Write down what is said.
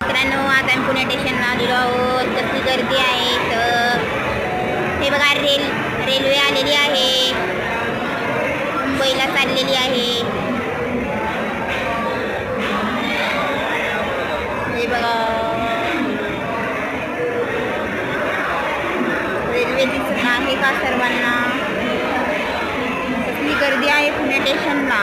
मित्रांनो, आता आम्ही पुणे स्टेशनला आलेलो आहोत. कसली गर्दी आहे तर हे बघा, रेल्वे आलेली आहे, मुंबईला चाललेली आहे. हे बघा, रेल्वे दिसत आहे का सर्वांना? कसली गर्दी आहे पुणे स्टेशनला.